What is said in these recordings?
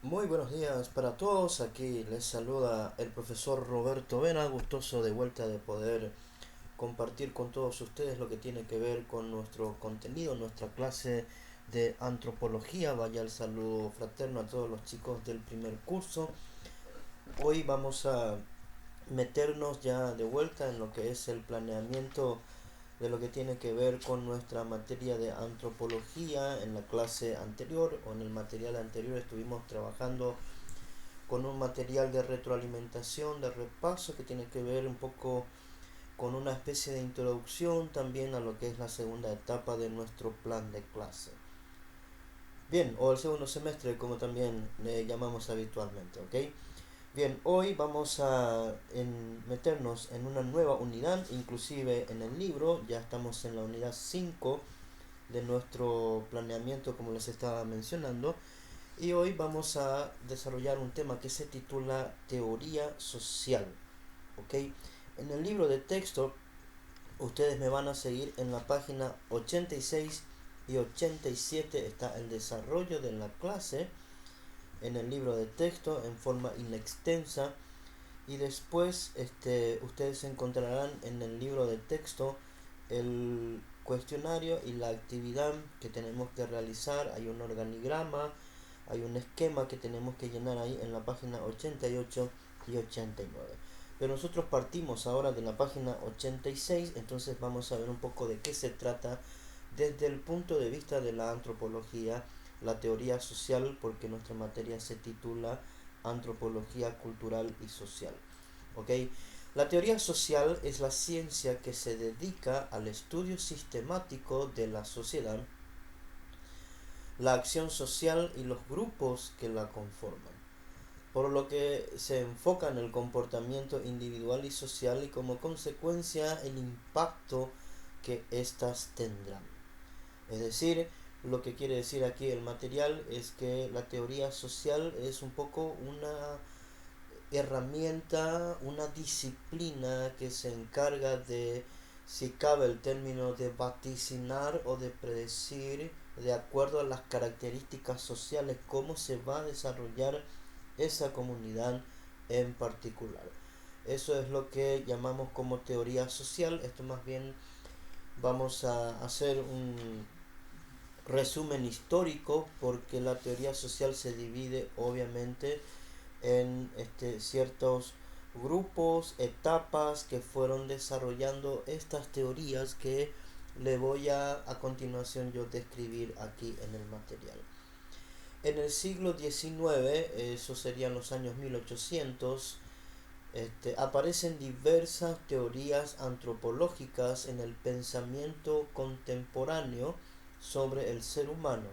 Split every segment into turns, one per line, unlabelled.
Muy buenos días para todos, aquí les saluda el profesor Roberto Vena, gustoso de vuelta de poder compartir con todos ustedes lo que tiene que ver con nuestro contenido, nuestra clase de antropología. Vaya el saludo fraterno a todos los chicos del primer curso. Hoy vamos a meternos ya de vuelta en lo que es el planeamiento de lo que tiene que ver con nuestra materia de antropología. En la clase anterior o en el material anterior estuvimos trabajando con un material de retroalimentación, de repaso, que tiene que ver un poco con una especie de introducción también a lo que es la segunda etapa de nuestro plan de clase. Bien, o el segundo semestre, como también le llamamos habitualmente, ¿ok? Bien, hoy vamos a meternos en una nueva unidad, inclusive en el libro, ya estamos en la unidad 5 de nuestro planeamiento, como les estaba mencionando. Y hoy vamos a desarrollar un tema que se titula Teoría Social. ¿Ok? En el libro de texto ustedes me van a seguir en la página 86 y 87 está el desarrollo de la clase en el libro de texto en forma inextensa, y después ustedes encontrarán en el libro de texto el cuestionario y la actividad que tenemos que realizar. Hay un organigrama, hay un esquema que tenemos que llenar ahí en la página 88 y 89. Pero nosotros partimos ahora de la página 86, entonces vamos a ver un poco de qué se trata desde el punto de vista de la antropología, la teoría social, porque nuestra materia se titula Antropología Cultural y Social. ¿Ok? La teoría social es la ciencia que se dedica al estudio sistemático de la sociedad, la acción social y los grupos que la conforman, por lo que se enfoca en el comportamiento individual y social y como consecuencia el impacto que éstas tendrán. Es decir, lo que quiere decir aquí el material es que la teoría social es un poco una herramienta, una disciplina que se encarga de, si cabe el término, de vaticinar o de predecir de acuerdo a las características sociales cómo se va a desarrollar esa comunidad en particular. Eso es lo que llamamos como teoría social. Esto más bien vamos a hacer un resumen histórico, porque la teoría social se divide obviamente en ciertos grupos, etapas que fueron desarrollando estas teorías que le voy a continuación yo describir aquí en el material. En el siglo XIX, eso serían los años 1800, aparecen diversas teorías antropológicas en el pensamiento contemporáneo sobre el ser humano.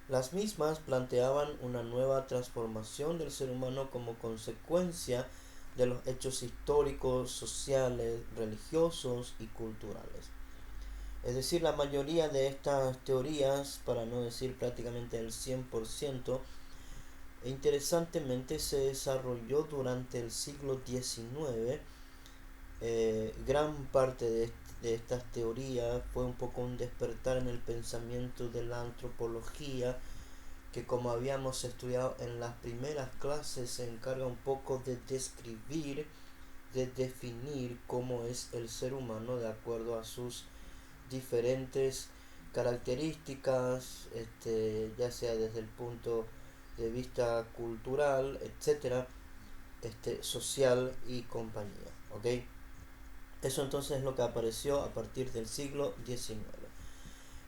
Las mismas planteaban una nueva transformación del ser humano como consecuencia de los hechos históricos, sociales, religiosos y culturales. Es decir, la mayoría de estas teorías, para no decir prácticamente el 100%, interesantemente se desarrolló durante el siglo XIX. Gran parte de estas teorías fue un poco un despertar en el pensamiento de la antropología, que, como habíamos estudiado en las primeras clases, se encarga un poco de describir, de definir cómo es el ser humano de acuerdo a sus diferentes características, ya sea desde el punto de vista cultural, etcétera, social y compañía. ¿Ok? Eso entonces es lo que apareció a partir del siglo XIX.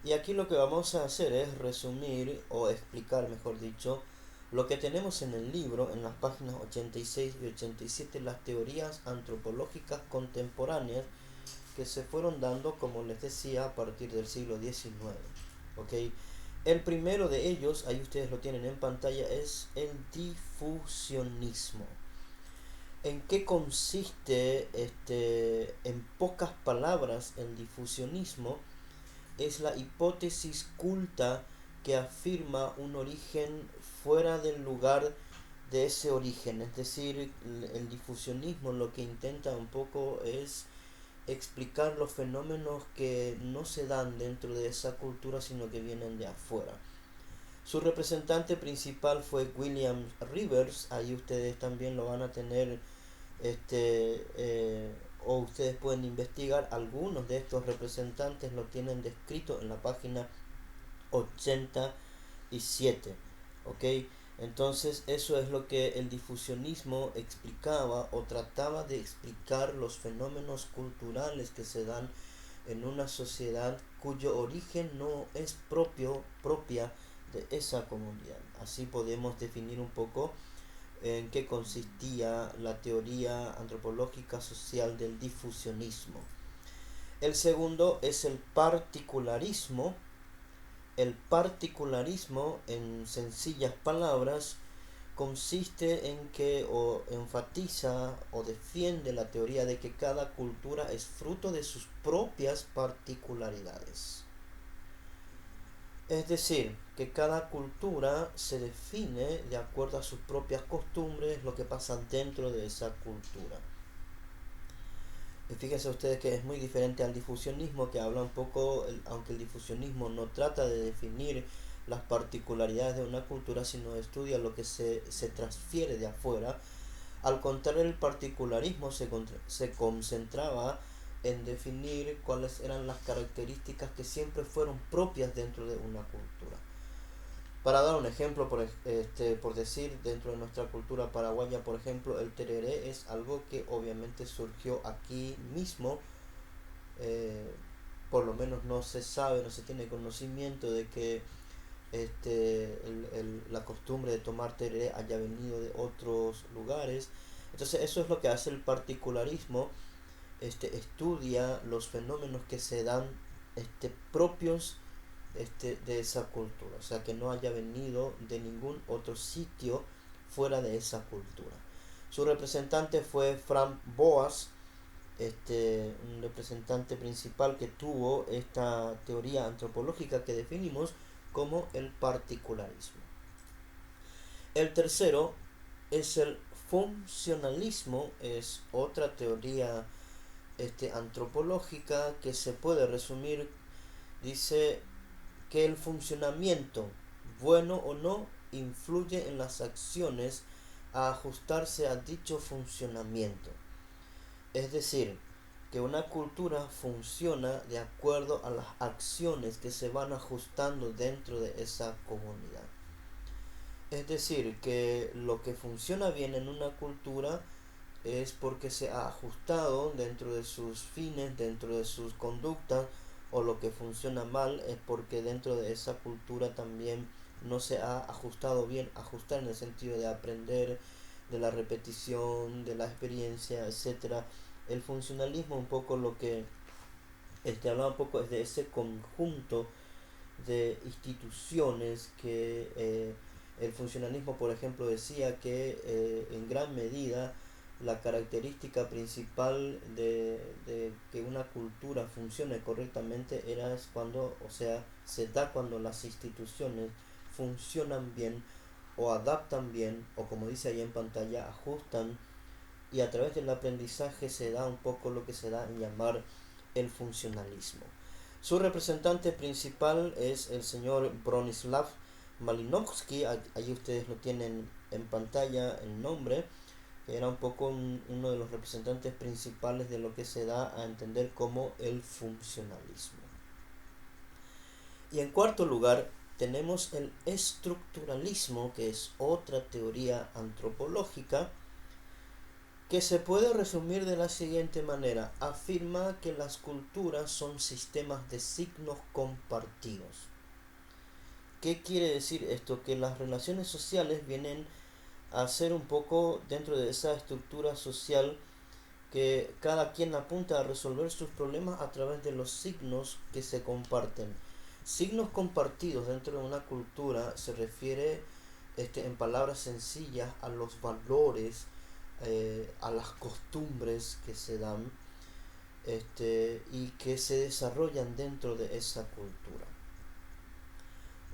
Y aquí lo que vamos a hacer es resumir o explicar, mejor dicho, lo que tenemos en el libro, en las páginas 86 y 87, las teorías antropológicas contemporáneas que se fueron dando, como les decía, a partir del siglo XIX. ¿Ok? El primero de ellos, ahí ustedes lo tienen en pantalla, es el difusionismo. ¿En qué consiste, en pocas palabras, el difusionismo? Es la hipótesis culta que afirma un origen fuera del lugar de ese origen. Es decir, el difusionismo lo que intenta un poco es explicar los fenómenos que no se dan dentro de esa cultura, sino que vienen de afuera. Su representante principal fue William Rivers. Ahí ustedes también lo van a tener, o ustedes pueden investigar. Algunos de estos representantes lo tienen descrito en la página 87. ¿Ok? Entonces eso es lo que el difusionismo explicaba o trataba de explicar: los fenómenos culturales que se dan en una sociedad cuyo origen no es propia de esa comunidad. Así podemos definir un poco en qué consistía la teoría antropológica social del difusionismo. El segundo es el particularismo. El particularismo, en sencillas palabras, consiste en que o enfatiza o defiende la teoría de que cada cultura es fruto de sus propias particularidades. Es decir, que cada cultura se define de acuerdo a sus propias costumbres, lo que pasa dentro de esa cultura. Y fíjense ustedes que es muy diferente al difusionismo, que habla un poco, aunque el difusionismo no trata de definir las particularidades de una cultura, sino estudia lo que se transfiere de afuera. Al contrario, el particularismo se concentraba en definir cuáles eran las características que siempre fueron propias dentro de una cultura. Para dar un ejemplo, por decir, dentro de nuestra cultura paraguaya, por ejemplo, el tereré es algo que obviamente surgió aquí mismo. eh, por lo menos no se sabe, no se tiene conocimiento de que la costumbre de tomar tereré haya venido de otros lugares. Entonces eso es lo que hace el particularismo. Estudia los fenómenos que se dan propios de esa cultura, o sea, que no haya venido de ningún otro sitio fuera de esa cultura. Su representante fue Frank Boas, un representante principal que tuvo esta teoría antropológica que definimos como el particularismo. El tercero es el funcionalismo. Es otra teoría antropológica que se puede resumir. Dice que el funcionamiento, bueno o no, influye en las acciones a ajustarse a dicho funcionamiento. Es decir, que una cultura funciona de acuerdo a las acciones que se van ajustando dentro de esa comunidad. Es decir, que lo que funciona bien en una cultura es porque se ha ajustado dentro de sus fines, dentro de sus conductas, o lo que funciona mal es porque dentro de esa cultura también no se ha ajustado bien. Ajustar en el sentido de aprender, de la repetición, de la experiencia, etcétera. El funcionalismo un poco lo que hablaba un poco es de ese conjunto de instituciones que el funcionalismo, por ejemplo, decía que en gran medida la característica principal de que una cultura funcione correctamente era cuando, o sea, se da cuando las instituciones funcionan bien o adaptan bien, o como dice ahí en pantalla, ajustan, y a través del aprendizaje se da un poco lo que se da en llamar el funcionalismo. Su representante principal es el señor Bronislaw Malinowski. Allí ustedes lo tienen en pantalla el nombre. Era un poco uno de los representantes principales de lo que se da a entender como el funcionalismo. Y en cuarto lugar tenemos el estructuralismo, que es otra teoría antropológica que se puede resumir de la siguiente manera. Afirma que las culturas son sistemas de signos compartidos. ¿Qué quiere decir esto? Que las relaciones sociales vienen a ser un poco dentro de esa estructura social, que cada quien apunta a resolver sus problemas a través de los signos que se comparten. Signos compartidos dentro de una cultura se refiere, en palabras sencillas, a los valores, a las costumbres que se dan, y que se desarrollan dentro de esa cultura.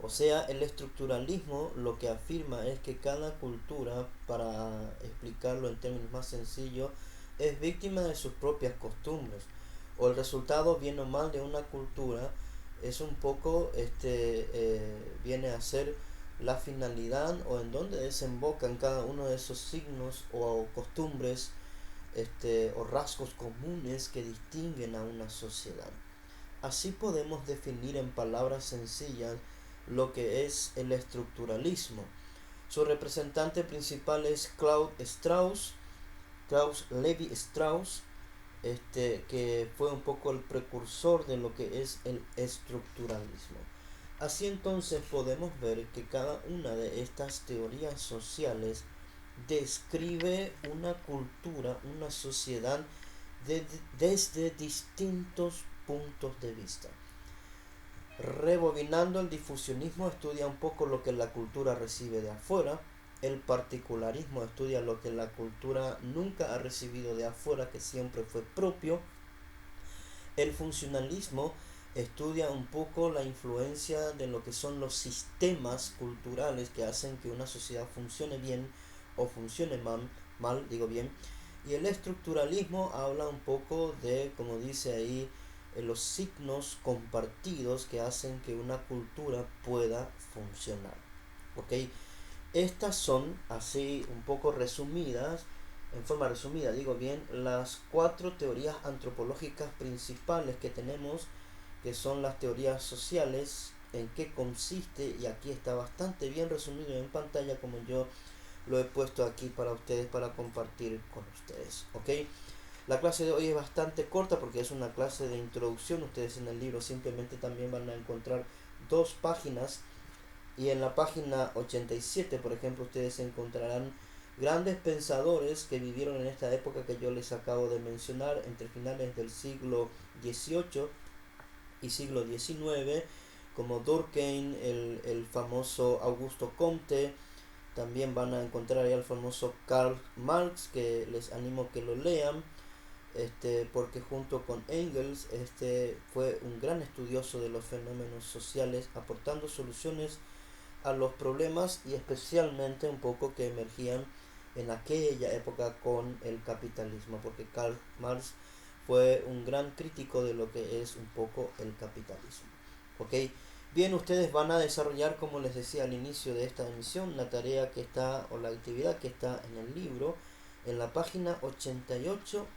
O sea, el estructuralismo lo que afirma es que cada cultura, para explicarlo en términos más sencillos, es víctima de sus propias costumbres, o el resultado, bien o mal, de una cultura es un poco, viene a ser la finalidad o en dónde desembocan cada uno de esos signos o costumbres o rasgos comunes que distinguen a una sociedad. Así podemos definir en palabras sencillas lo que es el estructuralismo. Su representante principal es Klaus Levi Strauss, que fue un poco el precursor de lo que es el estructuralismo. Así entonces podemos ver que cada una de estas teorías sociales describe una cultura, una sociedad desde distintos puntos de vista. Rebobinando, el difusionismo estudia un poco lo que la cultura recibe de afuera, el particularismo estudia lo que la cultura nunca ha recibido de afuera, que siempre fue propio. El funcionalismo estudia un poco la influencia de lo que son los sistemas culturales que hacen que una sociedad funcione bien o funcione mal, digo bien. Y el estructuralismo habla un poco de, como dice ahí, los signos compartidos que hacen que una cultura pueda funcionar. ¿Ok? Estas son, así un poco resumidas, en forma resumida, digo bien, las cuatro teorías antropológicas principales que tenemos, que son las teorías sociales, en qué consiste, y aquí está bastante bien resumido en pantalla como yo lo he puesto aquí para ustedes, para compartir con ustedes, ¿ok? La clase de hoy es bastante corta porque es una clase de introducción. Ustedes en el libro simplemente también van a encontrar dos páginas, y en la página 87, por ejemplo, ustedes encontrarán grandes pensadores que vivieron en esta época que yo les acabo de mencionar, entre finales del siglo XVIII y siglo XIX, como Durkheim, el famoso Augusto Comte. También van a encontrar ahí al famoso Karl Marx, que les animo que lo lean, porque junto con Engels fue un gran estudioso de los fenómenos sociales, aportando soluciones a los problemas y especialmente un poco que emergían en aquella época con el capitalismo, porque Karl Marx fue un gran crítico de lo que es un poco el capitalismo. ¿Ok? Bien, ustedes van a desarrollar, como les decía al inicio de esta emisión, la tarea que está o la actividad que está en el libro, en la página 88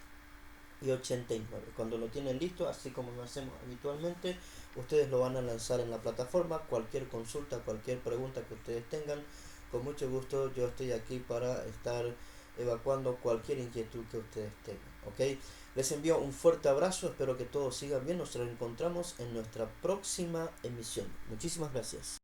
y 89. Cuando lo tienen listo, así como lo hacemos habitualmente, ustedes lo van a lanzar en la plataforma. Cualquier consulta, cualquier pregunta que ustedes tengan, con mucho gusto yo estoy aquí para estar evacuando cualquier inquietud que ustedes tengan. ¿Ok? Les envío un fuerte abrazo, espero que todos sigan bien. Nos encontramos en nuestra próxima emisión. Muchísimas gracias.